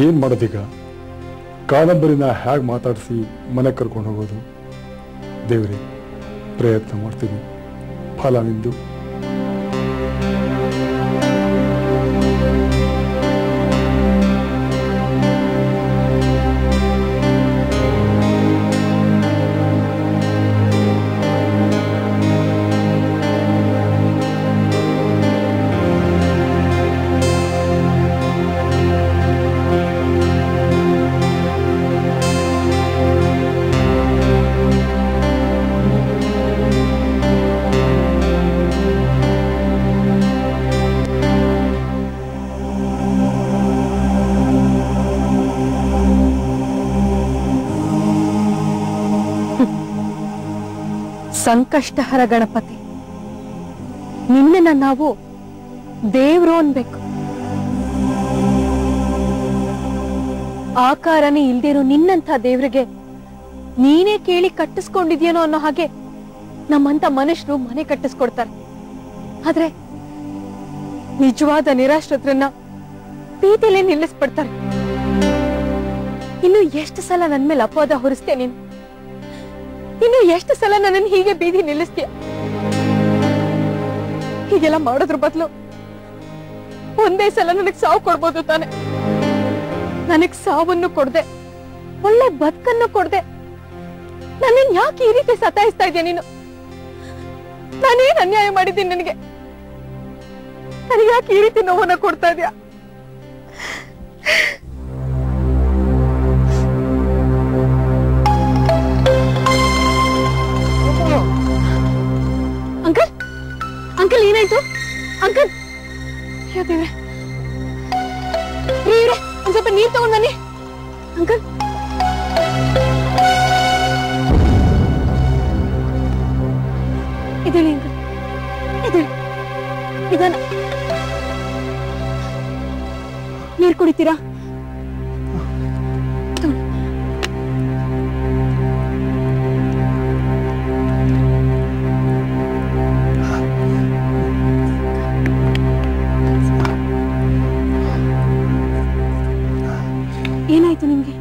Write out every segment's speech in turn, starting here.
ಏನು ಮಾಡೋದೀಗ? ಕಾದಂಬರಿನ ಹೇಗೆ ಮಾತಾಡಿಸಿ ಮನೆ ಕರ್ಕೊಂಡು ಹೋಗೋದು? ದೇವರೇ, ಪ್ರಯತ್ನ ಮಾಡ್ತೀನಿ, ಫಲ ನಿಂದು. ಸಂಕಷ್ಟಹರ ಗಣಪತಿ, ನಿನ್ನನ್ನ ನಾವು ದೇವ್ರು ಅನ್ಬೇಕು. ಆಕಾರನೇ ಇಲ್ದಿರೋ ನಿನ್ನಂಥ ದೇವ್ರಿಗೆ ನೀನೇ ಕೇಳಿ ಕಟ್ಟಿಸ್ಕೊಂಡಿದ್ಯೇನೋ ಅನ್ನೋ ಹಾಗೆ ನಮ್ಮಂತ ಮನುಷ್ಯರು ಮನೆ ಕಟ್ಟಿಸ್ಕೊಡ್ತಾರೆ. ಆದ್ರೆ ನಿಜವಾದ ನಿರಾಶ್ರಿತರನ್ನ ಬೀದಿಲೇ ನಿಲ್ಲಿಸ್ಬಿಡ್ತಾರೆ. ಇನ್ನು ಎಷ್ಟು ಸಲ ನನ್ ಮೇಲೆ ಅಪವಾದ ಹೊರಿಸ್ತೀಯ ನೀನು? ಇನ್ನು ಎಷ್ಟು ಸಲ ನನ್ನನ್ನು ಹೀಗೆ ಬೀದಿ ನಿಲ್ಲಿಸ್ತೀಯ? ಹೀಗೆಲ್ಲ ಮಾಡೋದ್ರ ಬದಲು ಒಂದೇ ಸಲ ನನಗ್ ಸಾವು ಕೊಡ್ಬೋದು ತಾನೆ. ನನಗ್ ಸಾವನ್ನು ಕೊಡ್ದೆ, ಒಳ್ಳೆ ಬದುಕನ್ನು ಕೊಡ್ದೆ, ನನ್ನನ್ನು ಯಾಕೆ ಈ ರೀತಿ ಸತಾಯಿಸ್ತಾ ಇದೆಯಾ ನೀನು? ನಾನೇನ್ ಅನ್ಯಾಯ ಮಾಡಿದ್ದೀನಿ ನಿನಗೆ? ನನಗೆ ಯಾಕೆ ಈ ರೀತಿ ನೋವನ್ನ ಕೊಡ್ತಾ ಇದೆಯಾ? ಅಂಕಲ್, ಅಂಕಲ್ ಏನಾಯ್ತು ಅಂಕಲ್? ಅಯ್ಯೋ ದೇವ್ರೆ, ಒಂದ್ ಸ್ವಲ್ಪ ನೀರ್ ತಗೊಂಡ್ ಬನ್ನಿ ಅಂಕಲ್. ಇದೇಳಿ ಅಂಕಲ್, ಇದೇಳಿ, ನಿಧಾನ. ನೀರ್ ಕುಡಿತೀರಾ? ಏನಾಯ್ತು ನಿಮ್ಗೆ?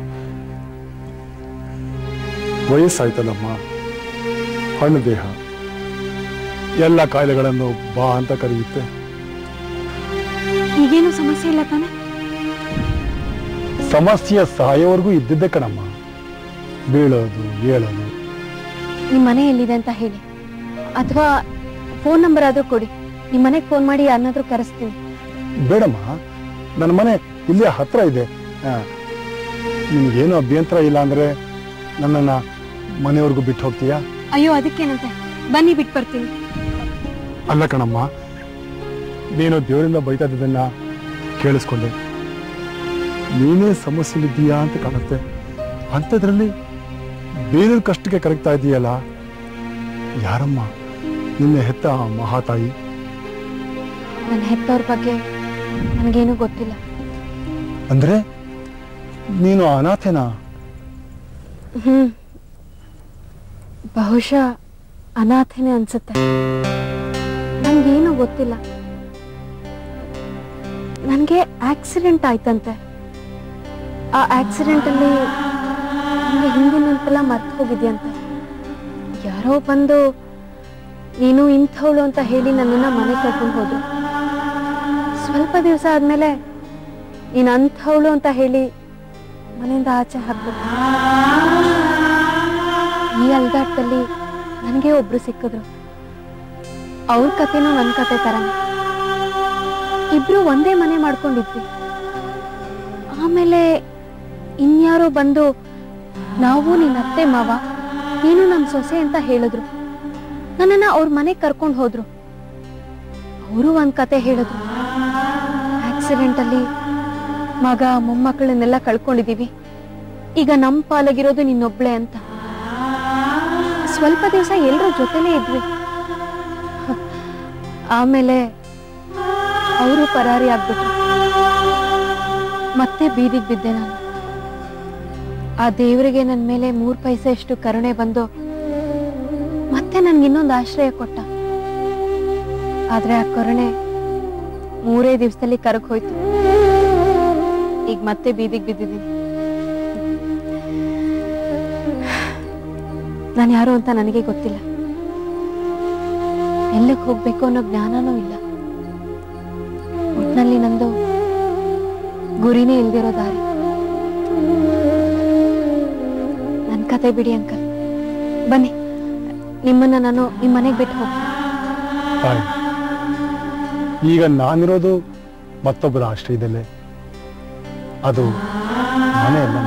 ವಯಸ್ಸಾಯ್ತಲ್ಲಮ್ಮ, ಹಣ್ಣು ದೇಹ, ಎಲ್ಲ ಕಾಯಿಲೆಗಳನ್ನು ಬಾ ಅಂತ ಕರೆಯುತ್ತೆ. ಈಗೇನು ಸಮಸ್ಯೆ ಇಲ್ಲ ತಾನೆ? ಸಮಸ್ಯೆ ಸಾಯೋವರೆಗೂ ಇದ್ದಿದ್ದೆ ಕಣಮ್ಮ. ಬೀಳೋದು ಏಳೋದು. ನಿಮ್ ಮನೆ ಎಲ್ಲಿದೆ ಅಂತ ಹೇಳಿ, ಅಥವಾ ಫೋನ್ ನಂಬರ್ ಆದ್ರೂ ಕೊಡಿ. ನಿಮ್ ಮನೆಗೆ ಫೋನ್ ಮಾಡಿ ಯಾರನ್ನಾದ್ರೂ ಕರೆಸ್ತೀನಿ. ಬೇಡಮ್ಮ, ನನ್ನ ಮನೆ ಇಲ್ಲೇ ಹತ್ರ ಇದೆ. ನಿಮ್ಗೇನು ಅಭ್ಯಂತರ ಇಲ್ಲ ಅಂದ್ರೆ ನನ್ನನ್ನ ಮನೆವರೆಗೂ ಬಿಟ್ಟು ಹೋಗ್ತೀಯಾ? ಅಯ್ಯೋ, ಅದಕ್ಕೇನಂತೆ, ಬನ್ನಿ ಬಿಟ್ಟು ಬರ್ತೀನಿ. ಅಲ್ಲ ಕಣಮ್ಮ, ನೀನು ದೇವರಿಂದ ಬೈತಾ ಇದ್ದದನ್ನ ಕೇಳಿಸ್ಕೊಂಡೆ. ನೀನೇ ಸಮಸ್ಯೆಲಿದ್ದೀಯಾ ಅಂತ ಕಾಣುತ್ತೆ. ಅಂಥದ್ರಲ್ಲಿ ಬೇರೆ ಕಷ್ಟಕ್ಕೆ ಕರಗ್ತಾ ಇದೆಯಲ್ಲ. ಯಾರಮ್ಮ ನಿನ್ನ ಹೆತ್ತ ಮಹಾತಾಯಿ? ನನ್ನ ಹೆತ್ತವ್ರ ಬಗ್ಗೆ ನನಗೇನು ಗೊತ್ತಿಲ್ಲ. ಅಂದ್ರೆ ನೀನು ಅನಾಥೇನಾ? ಬಹುಶಃ ಅನಾಥೇನೆ ಅನ್ಸುತ್ತೆ. ನನ್ಗೇನು ಗೊತ್ತಿಲ್ಲ. ನನ್ಗೆ ಆಕ್ಸಿಡೆಂಟ್ ಆಯ್ತಂತೆ. ಆ ಆಕ್ಸಿಡೆಂಟ್ ಅಲ್ಲಿ ನನಗೆ ಹಿಂದಿನಂತೆಲ್ಲ ಮರ್ತು ಹೋಗಿದ್ಯಂತೆ. ಯಾರೋ ಬಂದು ನೀನು ಇಂಥವಳು ಅಂತ ಹೇಳಿ ನನ್ನನ್ನ ಮನೆ ಕರ್ಕೊಂಡು ಹೋದ್ರು. ಸ್ವಲ್ಪ ದಿವಸ ಆದ್ಮೇಲೆ ನೀನು ಅಂಥವಳು ಅಂತ ಹೇಳಿ ಮನೆಯಿಂದ ಆಚೆ ಹಾಕ್ಬಿಟ್ಟು, ಈ ಅಲ್ದಾಟದಲ್ಲಿ ನನಗೆ ಒಬ್ರು ಸಿಕ್ಕಿದ್ರು. ಅವ್ರ ಕಥೆನೂ ನನ್ನ ಕತೆ ತರ. ಇಬ್ರು ಒಂದೇ ಮನೆ ಮಾಡ್ಕೊಂಡಿದ್ವಿ. ಆಮೇಲೆ ಇನ್ಯಾರೋ ಬಂದು, ನಾವು ನಿನ್ನ ಅತ್ತೆ ಮಾವ, ನೀನು ನಮ್ಮ ಸೊಸೆ ಅಂತ ಹೇಳಿದ್ರು. ನನ್ನನ್ನ ಅವ್ರ ಮನೆಗೆ ಕರ್ಕೊಂಡು ಹೋದ್ರು. ಅವರು ಒಂದ್ ಕತೆ ಹೇಳಿದ್ರು. ಆಕ್ಸಿಡೆಂಟ್ ಅಲ್ಲಿ ಮಗ ಮೊಮ್ಮಕ್ಕಳನ್ನೆಲ್ಲ ಕಳ್ಕೊಂಡಿದೀವಿ, ಈಗ ನಮ್ಮ ಪಾಲಾಗಿರೋದು ನಿನ್ನೊಬ್ಳೆ ಅಂತ. ಸ್ವಲ್ಪ ದಿವಸ ಎಲ್ಲರೂ ಜೊತೆಲೇ ಇದ್ವಿ. ಆಮೇಲೆ ಅವರು ಪರಾರಿ ಆಗ್ಬಿಟ್ರು. ಮತ್ತೆ ಬೀದಿಗೆ ಬಿದ್ದೆ ನಾನು. ಆ ದೇವರಿಗೆ ನನ್ನ ಮೇಲೆ 3 ಪೈಸೆ ಅಷ್ಟು ಕರುಣೆ ಬಂದು ಮತ್ತೆ ನನ್ಗೆ ಇನ್ನೊಂದು ಆಶ್ರಯ ಕೊಟ್ಟ. ಆದ್ರೆ ಆ ಕರುಣೆ 3 ದಿವಸದಲ್ಲಿ ಕರಗ್ ಹೋಯ್ತು. ಈಗ ಮತ್ತೆ ಬೀದಿಗೆ ಬಿದ್ದಿದ್ದೀನಿ. ನಾನು ಯಾರು ಅಂತ ನನಗೆ ಗೊತ್ತಿಲ್ಲ. ಎಲ್ಲಕ್ಕೆ ಹೋಗ್ಬೇಕು ಅನ್ನೋ ಜ್ಞಾನನೂ ಇಲ್ಲ. ಒಟ್ನಲ್ಲಿ ನಂದು ಗುರಿನೇ ಇಲ್ದಿರೋ ದಾರಿ. ನನ್ನ ಕತೆ ಬಿಡಿ ಅಂಕಲ್. ಬನ್ನಿ, ನಿಮ್ಮನ್ನ ನಾನು ನಿಮ್ಮ ಮನೆಗೆ ಬಿಟ್ಟು ಹೋಗ್ತೀನಿ. ಈಗ ನಾನಿರೋದು ಮತ್ತೊಬ್ಬರ ಆಶ್ರಯದಲ್ಲೇ. ಅದು ಮನೆ ಅಲ್ಲ,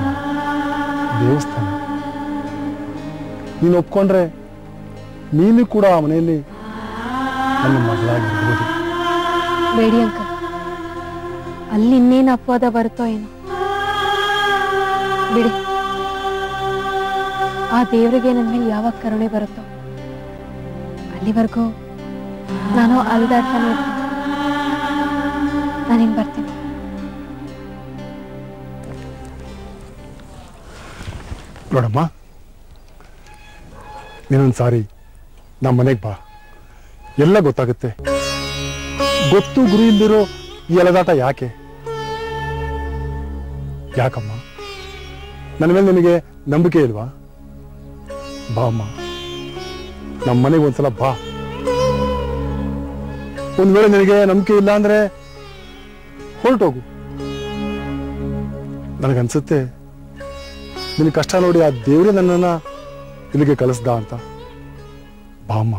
ದೇವಸ್ಥಾನ. ನೀನು ಒಪ್ಕೊಂಡ್ರೆ ನೀನು ಕೂಡ ಆ ಮನೆಯಲ್ಲಿ ನನ್ನ ಮಗಳಾಗಿರ್ಬೋದು. ಬೇಡಿ ಅಂಕಲ್, ಅಲ್ಲಿ ಇನ್ನೇನು ಅಪವಾದ ಬರುತ್ತೋ ಏನೋ. ಬಿಡಿ, ಆ ದೇವರಿಗೆ ನನ್ನ ಮೇಲೆ ಯಾವಾಗ ಕರುಣೆ ಬರುತ್ತೋ ಅಲ್ಲಿವರೆಗೂ ನಾನು ಅಲ್ದಾಡ್ತಾನೆ ಇರ್ತೀನಿ. ನಾನಿನ್ ಬರ್ತೀನಿ. ನೋಡಮ್ಮ, ನೀನೊಂದು ಸಾರಿ ನಮ್ಮ ಮನೆಗೆ ಬಾ, ಎಲ್ಲ ಗೊತ್ತಾಗುತ್ತೆ. ಗೊತ್ತು ಗುರಿ ಇಲ್ದಿರೋ ಈ ಎಳೆದಾಟ ಯಾಕೆ? ಯಾಕಮ್ಮ? ನನ್ನ ಮೇಲೆ ನಿನಗೆ ನಂಬಿಕೆ ಇಲ್ವಾ? ಬಾ ಅಮ್ಮ, ನಮ್ಮ ಮನೆಗೆ ಒಂದ್ಸಲ ಬಾ. ಒಂದ್ ವೇಳೆ ನಿನಗೆ ನಂಬಿಕೆ ಇಲ್ಲ ಅಂದ್ರೆ ಹೊರಟೋಗು. ನನಗನ್ಸುತ್ತೆ ನಿನ್ ಕಷ್ಟ ನೋಡಿ ಆ ದೇವ್ರೆ ನನ್ನನ್ನ ಇಲ್ಲಿಗೆ ಕಳಿಸ್ದ ಅಂತ. ಬಾ ಅಮ್ಮ.